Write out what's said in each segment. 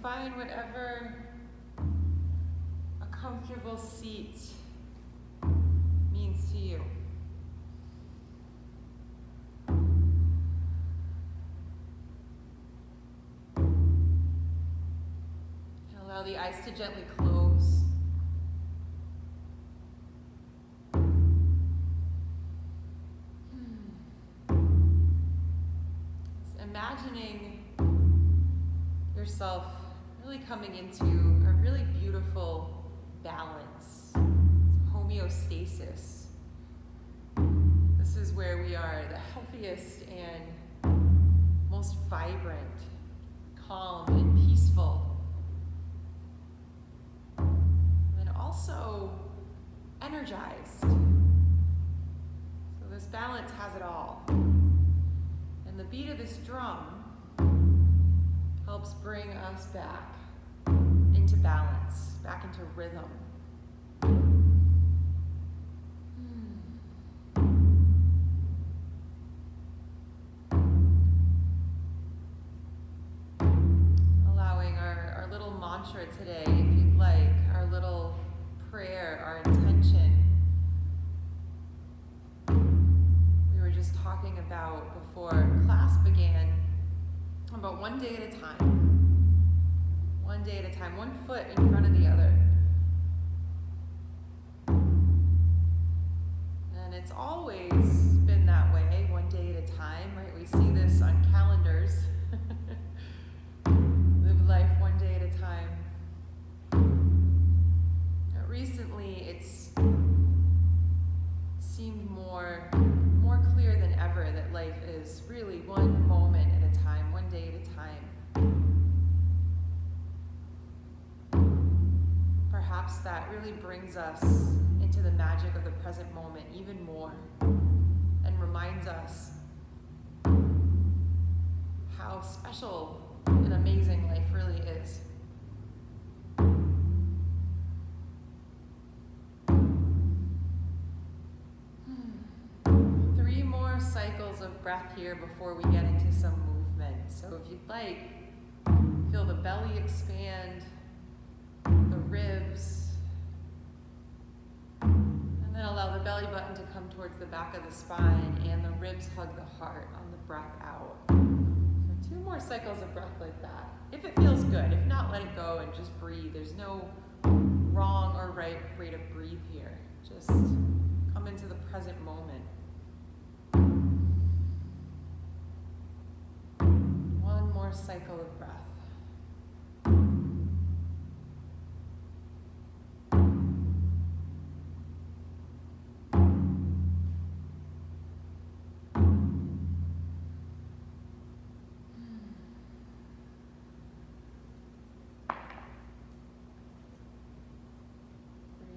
find whatever a comfortable seat means to you. And allow the eyes to gently close. Imagining yourself really coming into a really beautiful balance, homeostasis. This is where we are the healthiest and most vibrant, calm and peaceful, and also energized. So this balance has it all. And the beat of this drum helps bring us back into balance, back into rhythm. Allowing our little mantra today, if you'd like, our little prayer, our intention. We were just talking about before class began, about one day at a time. One day at a time, one foot in front of the other. And it's always been that way, one day at a time, right? We see this on calendars. Live life one day at a time. But recently, it's seemed more clear than ever that life is really one moment at a time, one day at a time. Perhaps that really brings us into the magic of the present moment even more and reminds us how special and amazing life really is. Cycles of breath here before we get into some movement. So if you'd like, feel the belly expand, the ribs, and then allow the belly button to come towards the back of the spine and the ribs hug the heart on the breath out. So 2 more cycles of breath like that. If it feels good, if not, let it go and just breathe. There's no wrong or right way to breathe here. Just come into the present moment. More cycle of breath.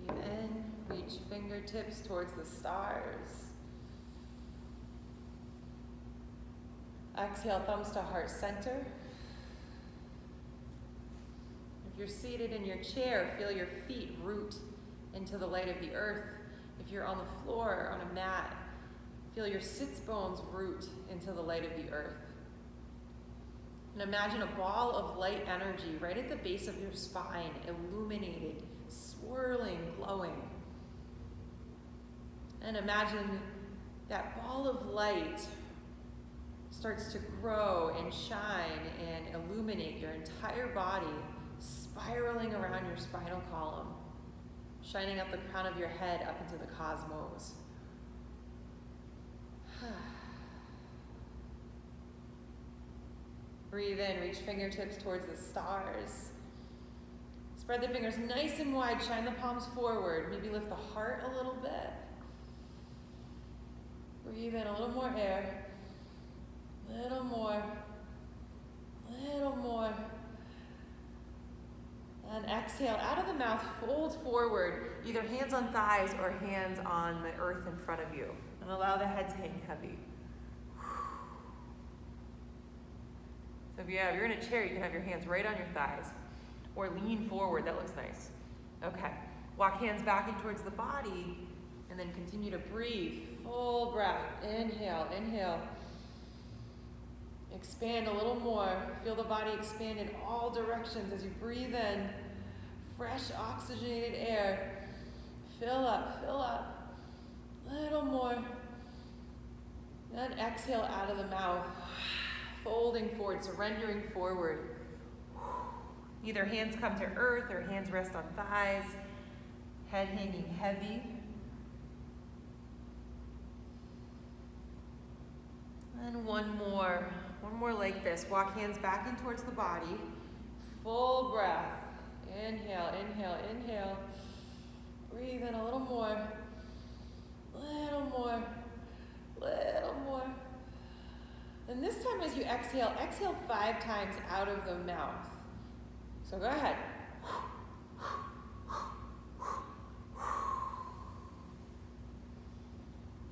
Breathe in, reach fingertips towards the stars. Exhale, thumbs to heart center. If you're seated in your chair, feel your feet root into the light of the earth. If you're on the floor, on a mat, feel your sits bones root into the light of the earth. And imagine a ball of light energy right at the base of your spine, illuminated, swirling, glowing. And imagine that ball of light starts to grow and shine and illuminate your entire body, spiraling around your spinal column, shining up the crown of your head up into the cosmos. Breathe in, reach fingertips towards the stars. Spread the fingers nice and wide, shine the palms forward, maybe lift the heart a little bit. Breathe in a little more air. Little more, little more. And exhale, out of the mouth, fold forward, either hands on thighs or hands on the earth in front of you. And allow the head to hang heavy. So if you're in a chair, you can have your hands right on your thighs. Or lean forward, that looks nice. Okay, walk hands back in towards the body, and then continue to breathe. Full breath, inhale, inhale. Expand a little more. Feel the body expand in all directions as you breathe in fresh oxygenated air. Fill up, fill up. A little more. Then exhale out of the mouth. Folding forward, surrendering forward. Either hands come to earth or hands rest on thighs. Head hanging heavy. And one more like this. Walk hands back in towards the body. Full breath. Inhale, inhale, inhale. Breathe in a little more. Little more. Little more. And this time as you exhale, exhale 5 times out of the mouth. So go ahead.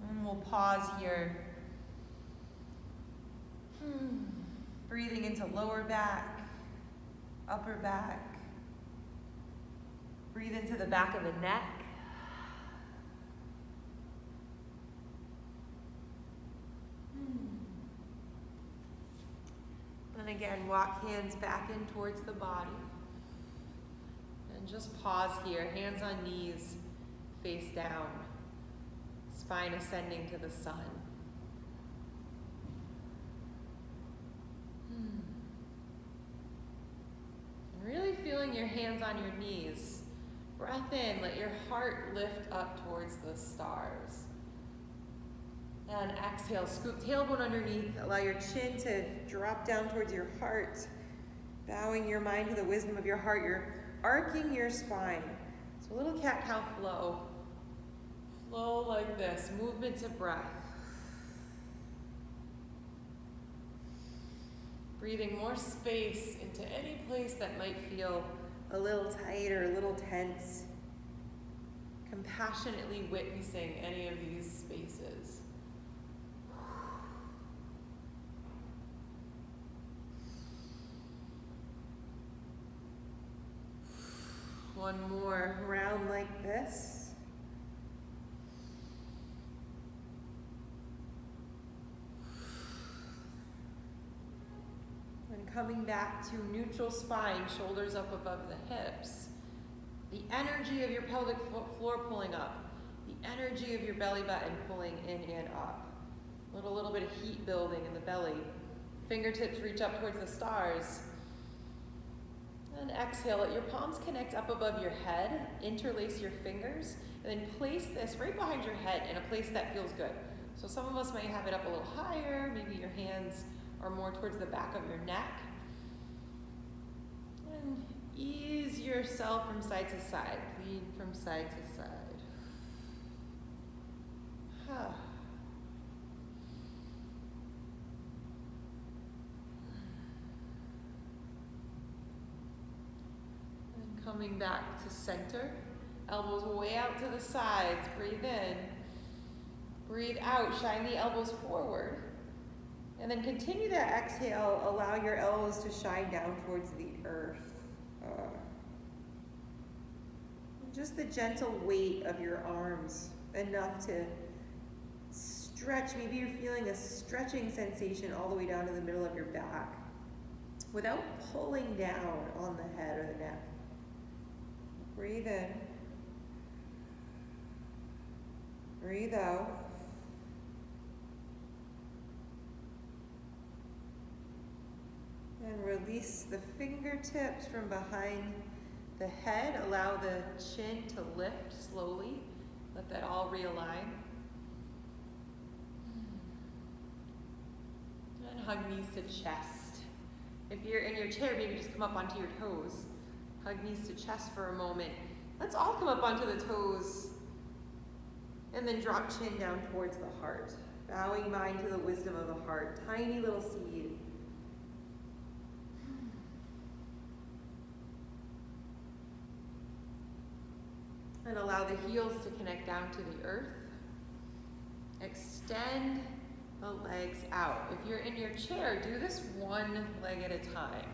And we'll pause here. Breathing into lower back, upper back. Breathe into the back of the neck. And again, walk hands back in towards the body. And just pause here, hands on knees, face down. Spine ascending to the sun. And really feeling your hands on your knees. Breath in, let your heart lift up towards the stars. And exhale, scoop tailbone underneath, allow your chin to drop down towards your heart. Bowing your mind to the wisdom of your heart, you're arcing your spine. So a little cat-cow flow. Flow like this, movement to breath. Breathing more space into any place that might feel a little tight or a little tense. Compassionately witnessing any of these spaces. One more round like this. And coming back to neutral spine, shoulders up above the hips. The energy of your pelvic floor pulling up. The energy of your belly button pulling in and up. A little bit of heat building in the belly. Fingertips reach up towards the stars. And exhale, let your palms connect up above your head, interlace your fingers, and then place this right behind your head in a place that feels good. So some of us might have it up a little higher, maybe your hands are more towards the back of your neck. And ease yourself from side to side, lean from side to side. Coming back to center, elbows way out to the sides, breathe in, breathe out, shine the elbows forward, and then continue that exhale, allow your elbows to shine down towards the earth. Just the gentle weight of your arms, enough to stretch, maybe you're feeling a stretching sensation all the way down to the middle of your back, without pulling down on the head or the neck. Breathe in. Breathe out. And release the fingertips from behind the head. Allow the chin to lift slowly. Let that all realign. And hug knees to chest. If you're in your chair, maybe just come up onto your toes. Hug knees to chest for a moment. Let's all come up onto the toes and then drop chin down towards the heart. Bowing mind to the wisdom of the heart. Tiny little seed. And allow the heels to connect down to the earth. Extend the legs out. If you're in your chair, do this one leg at a time.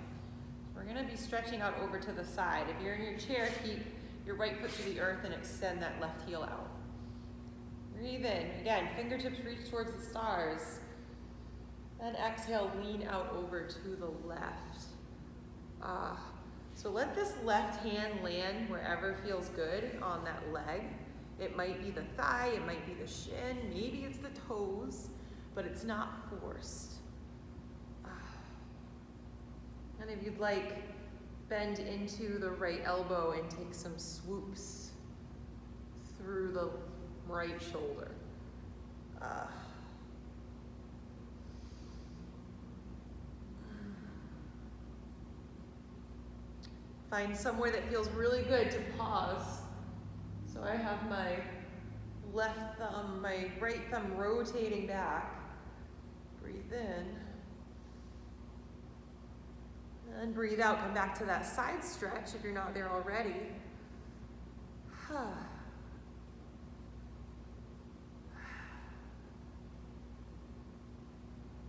We're going to be stretching out over to the side. If you're in your chair, keep your right foot to the earth and extend that left heel out. Breathe in. Again, fingertips reach towards the stars. Then exhale, lean out over to the left. So let this left hand land wherever feels good on that leg. It might be the thigh, it might be the shin, maybe it's the toes, but it's not forced. And if you'd like, bend into the right elbow and take some swoops through the right shoulder. Find somewhere that feels really good to pause. So I have my left thumb, my right thumb rotating back. Breathe in. And breathe out. Come back to that side stretch if you're not there already.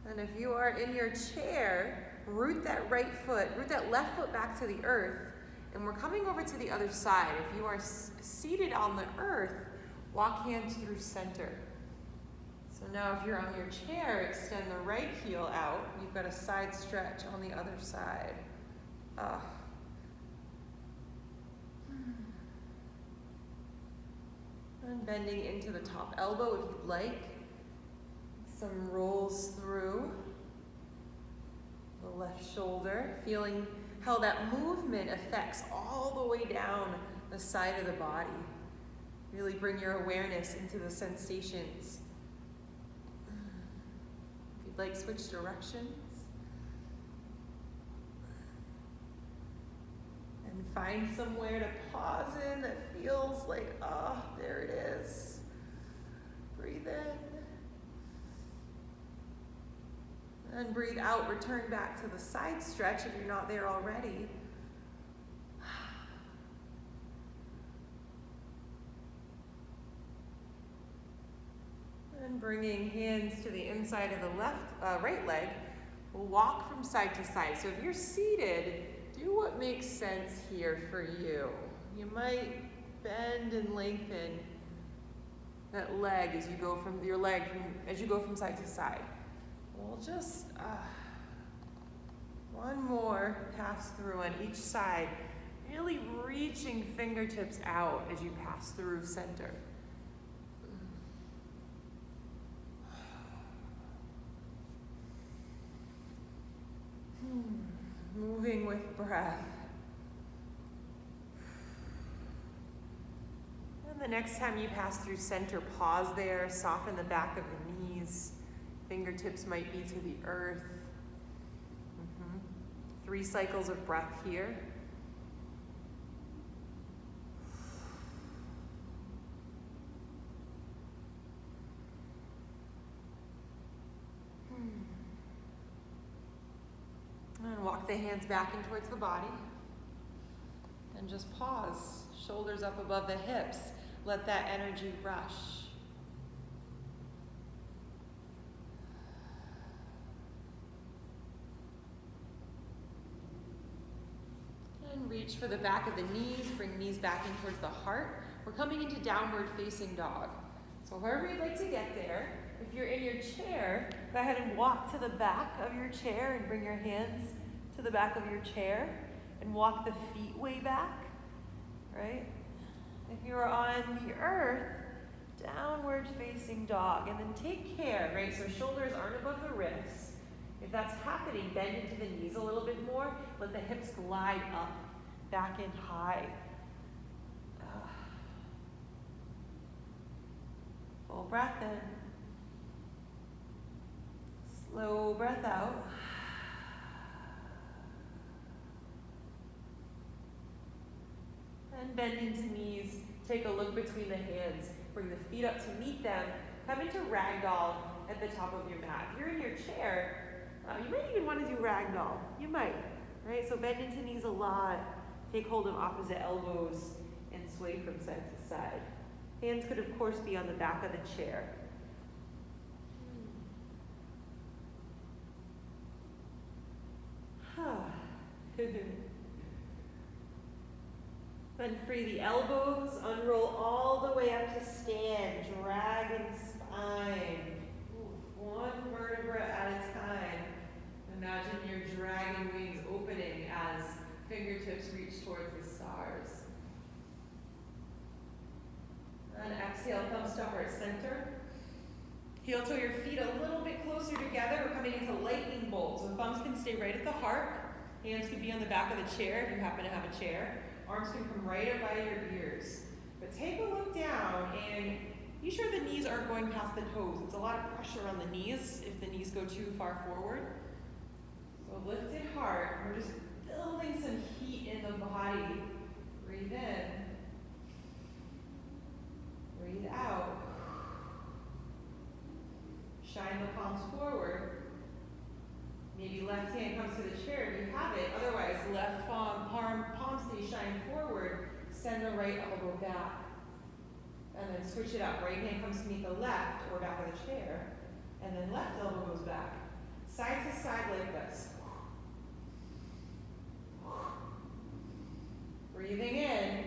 And if you are in your chair, root that left foot back to the earth. And we're coming over to the other side. If you are seated on the earth, walk hands through center. So now if you're on your chair, extend the right heel out. You've got a side stretch on the other side. And bending into the top elbow if you'd like. Some rolls through the left shoulder, feeling how that movement affects all the way down the side of the body. Really bring your awareness into the sensations. If you'd like, switch directions. And find somewhere to pause in that feels like, there it is. Breathe in. And breathe out, return back to the side stretch if you're not there already. And bringing hands to the inside of the right leg, we'll walk from side to side. So if you're seated, do what makes sense here for you. You might bend and lengthen that leg as you go from side to side. We'll just, one more pass through on each side, really reaching fingertips out as you pass through center. Moving with breath. And the next time you pass through center, pause there, soften the back of the knees. Fingertips might be to the earth. 3 cycles of breath here. And walk the hands back in towards the body. And just pause. Shoulders up above the hips. Let that energy rush. And reach for the back of the knees. Bring knees back in towards the heart. We're coming into downward facing dog. So wherever you'd like to get there, if you're in your chair, go ahead and walk to the back of your chair and bring your hands to the back of your chair and walk the feet way back, right? If you're on the earth, downward facing dog, and then take care, right? So shoulders aren't above the wrists. If that's happening, bend into the knees a little bit more. Let the hips glide up, back and high. Full breath in. Slow breath out. And bend into knees. Take a look between the hands. Bring the feet up to meet them. Come into ragdoll at the top of your mat. If you're in your chair, you might even want to do ragdoll. You might, right? So bend into knees a lot. Take hold of opposite elbows and sway from side to side. Hands could, of course, be on the back of the chair. Then free the elbows, unroll all the way up to stand, dragon spine. One vertebra at a time. Imagine your dragon wings opening as fingertips reach towards the stars. And exhale, thumbs to heart center. Heel toe your feet a little bit closer together. We're coming into lightning bolt. So thumbs can stay right at the heart. Hands can be on the back of the chair if you happen to have a chair. Arms can come right up by your ears. But take a look down and be sure the knees aren't going past the toes. It's a lot of pressure on the knees if the knees go too far forward. So lifted heart. We're just building some heat in the body. Breathe in. Breathe out. Shine the palms forward. Maybe left hand comes to the chair if you have it. Otherwise, left palm stays shine forward. Send the right elbow back. And then switch it up. Right hand comes to meet the left or back of the chair. And then left elbow goes back. Side to side like this. Breathing in.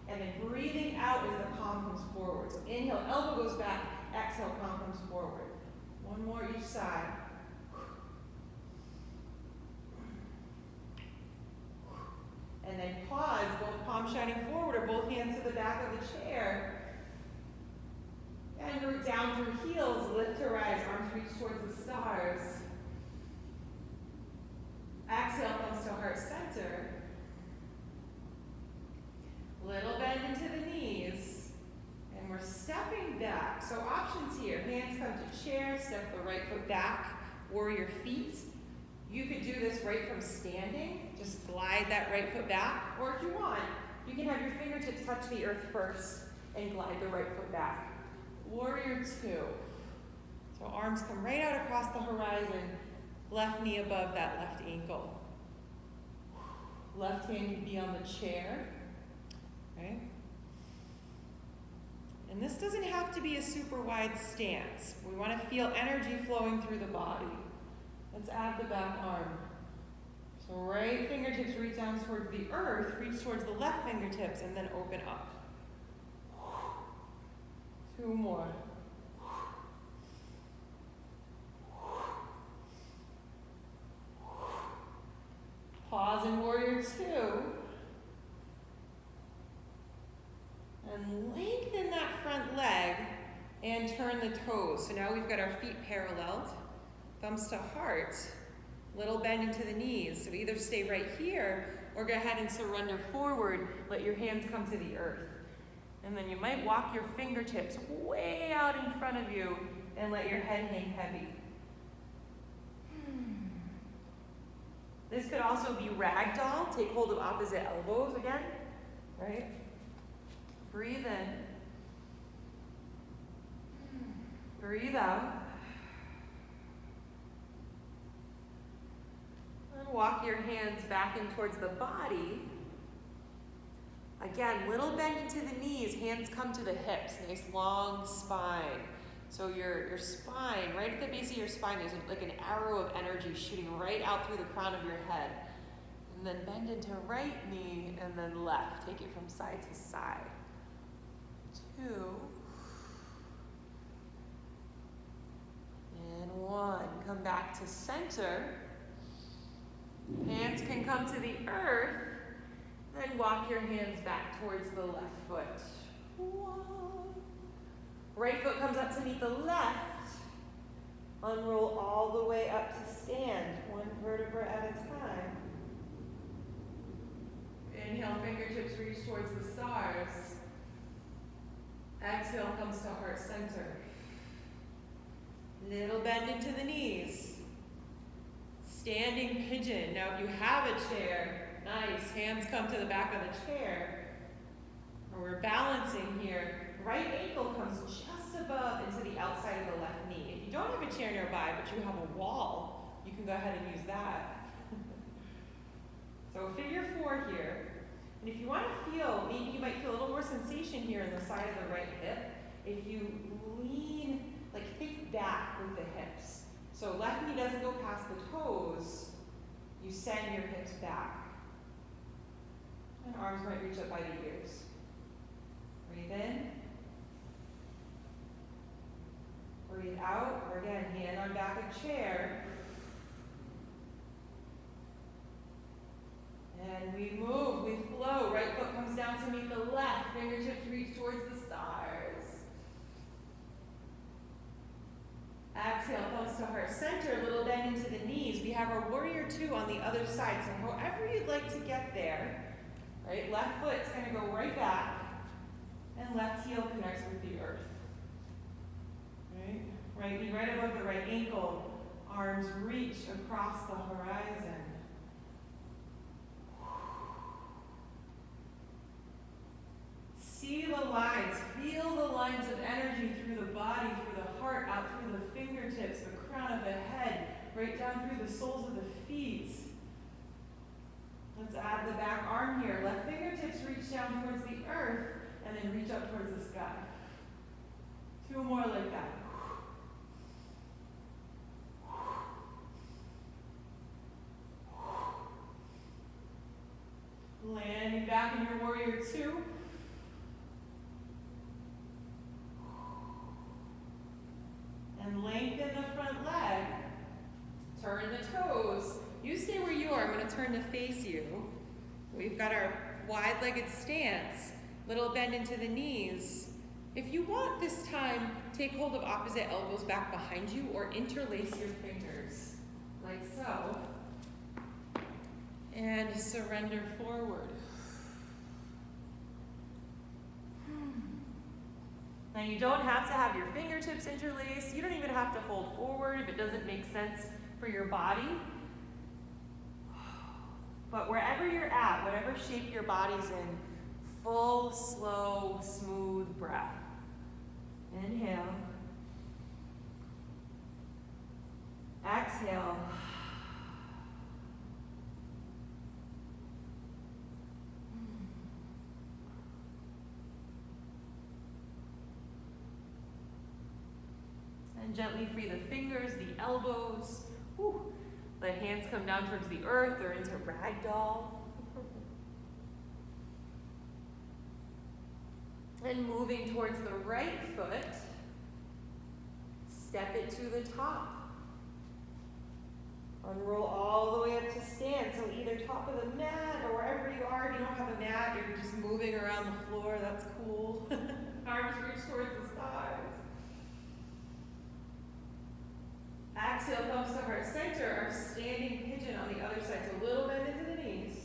And then breathing out as the palm comes forward. So inhale, elbow goes back. Exhale, palm comes forward. One more each side. And then pause, both palms shining forward or both hands to the back of the chair. And root down through heels, lift to rise, arms reach towards the stars. Exhale, thumbs to heart center. Little bend into the knees. And we're stepping back. So options here. Hands come to chair, step the right foot back, warrior feet. You could do this right from standing. Just glide that right foot back. Or if you want, you can have your fingertips touch the earth first and glide the right foot back. Warrior two. So arms come right out across the horizon. Left knee above that left ankle. Left hand can be on the chair. Right? And this doesn't have to be a super wide stance. We want to feel energy flowing through the body. Let's add the back arm. So right fingertips reach down towards the earth, reach towards the left fingertips, and then open up. Two more. Pause in warrior two. And lengthen that front leg and turn the toes. So now we've got our feet paralleled. Thumbs to heart, little bend into the knees. So either stay right here or go ahead and surrender forward. Let your hands come to the earth. And then you might walk your fingertips way out in front of you and let your head hang heavy. This could also be ragdoll. Take hold of opposite elbows again, right? Breathe in. Breathe out. And walk your hands back in towards the body. Again, little bend into the knees, hands come to the hips, nice long spine. So your spine, right at the base of your spine, there's like an arrow of energy shooting right out through the crown of your head. And then bend into right knee and then left. Take it from side to side. Two. And one. Come back to center. Hands can come to the earth. Then walk your hands back towards the left foot. One. Right foot comes up to meet the left. Unroll all the way up to stand, one vertebra at a time. Inhale, fingertips reach towards the stars. Exhale comes to heart center. Little bend into the knees. Standing pigeon. Now if you have a chair, nice, hands come to the back of the chair. And we're balancing here. Right ankle comes just above into the outside of the left knee. If you don't have a chair nearby, but you have a wall, you can go ahead and use that. So figure four here. And if you want to feel, maybe you might feel a little more sensation here in the side of the right hip. If you lean, like think back with the hips. So left knee doesn't go past the toes. You send your hips back. And arms might reach up by the ears. Breathe in. Breathe out, or again, hand on back of chair. have our warrior two on the other side. So however you'd like to get there, right? Left foot's gonna go right back, and left heel connects with the earth. Right? Right knee right above the right ankle. Arms reach across the horizon. See the lines, feel the lines of energy through the body, through the heart, out through the fingertips, the crown of the head, right down through the soles of the feet. Let's add the back arm here. Left fingertips reach down towards the earth and then reach up towards the sky. 2 more like that. Landing back in your warrior two. And lengthen the front leg. Turn the toes. You stay where you are. I'm going to turn to face you. We've got our wide-legged stance. Little bend into the knees. If you want this time, take hold of opposite elbows back behind you or interlace your fingers, like so. And surrender forward. Now you don't have to have your fingertips interlaced. You don't even have to fold forward if it doesn't make sense for your body. But wherever you're at, whatever shape your body's in, full, slow, smooth breath. Inhale. Exhale. And gently free the fingers, the elbows. Whew. The hands come down towards the earth or into ragdoll. And moving towards the right foot, step it to the top. Unroll all the way up to stand. So either top of the mat or wherever you are. If you don't have a mat, you're just moving around the floor. That's cool. Arms reach towards the stars. Exhale, thumbs to heart center. Our standing pigeon on the other side. So a little bend into the knees.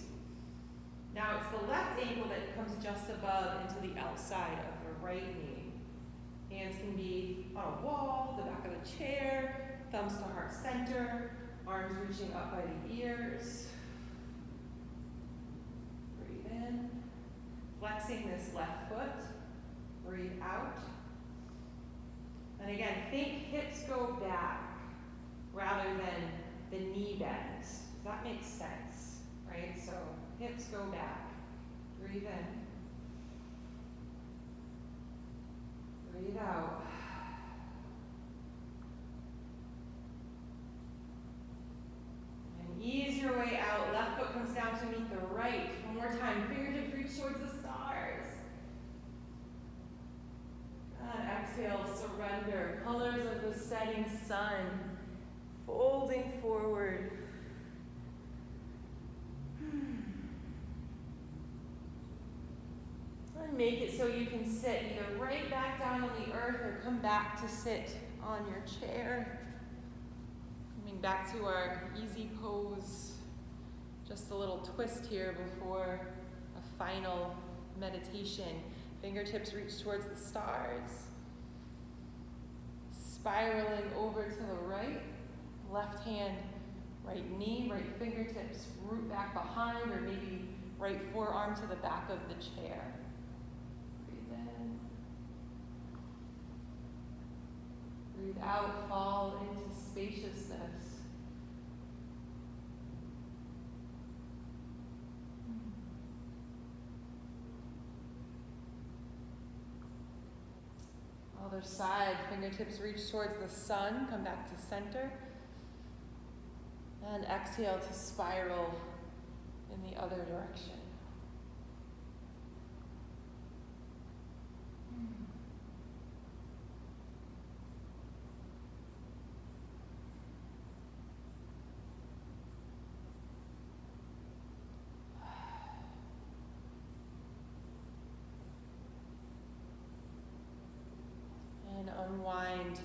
Now it's the left ankle that comes just above into the outside of the right knee. Hands can be on a wall, the back of the chair, thumbs to heart center, arms reaching up by the ears. Breathe in. Flexing this left foot. Breathe out. And again, think hips go back rather than the knee bends. Does that make sense? Right? So hips go back. Breathe in. Breathe out. And ease your way out. Left foot comes down to meet the right. One more time. Fingertips reach towards the stars. And exhale, surrender. Colors of the setting sun. Folding forward. And make it so you can sit either right back down on the earth or come back to sit on your chair. Coming back to our easy pose. Just a little twist here before a final meditation. Fingertips reach towards the stars. Spiraling over to the right. Left hand, right knee, right fingertips root back behind, or maybe right forearm to the back of the chair. Breathe in. Breathe out, fall into spaciousness. Other side, fingertips reach towards the sun, come back to center. And exhale to spiral in the other direction. And unwind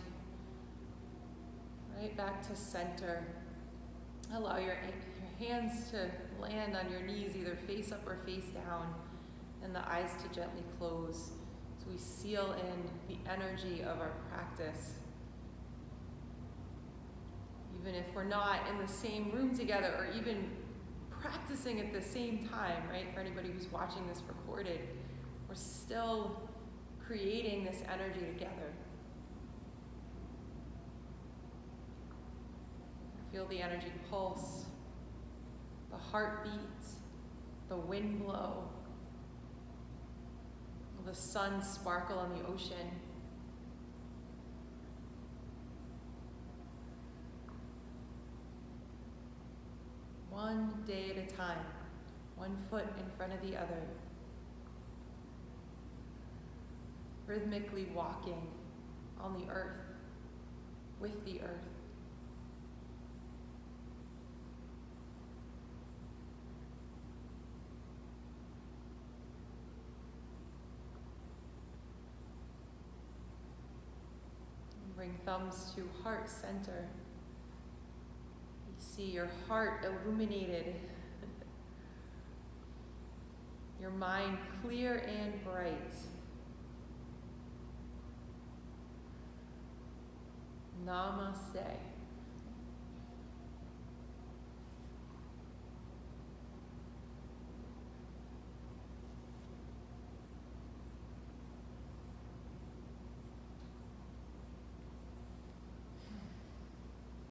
right back to center. Allow your hands to land on your knees, either face up or face down, and the eyes to gently close. So we seal in the energy of our practice. Even if we're not in the same room together or even practicing at the same time, right? For anybody who's watching this recorded, we're still creating this energy together. Feel the energy pulse, the heartbeat, the wind blow, the sun sparkle on the ocean. One day at a time, one foot in front of the other. Rhythmically walking on the earth, with the earth. Bring thumbs to heart center. You see your heart illuminated, your mind clear and bright. Namaste.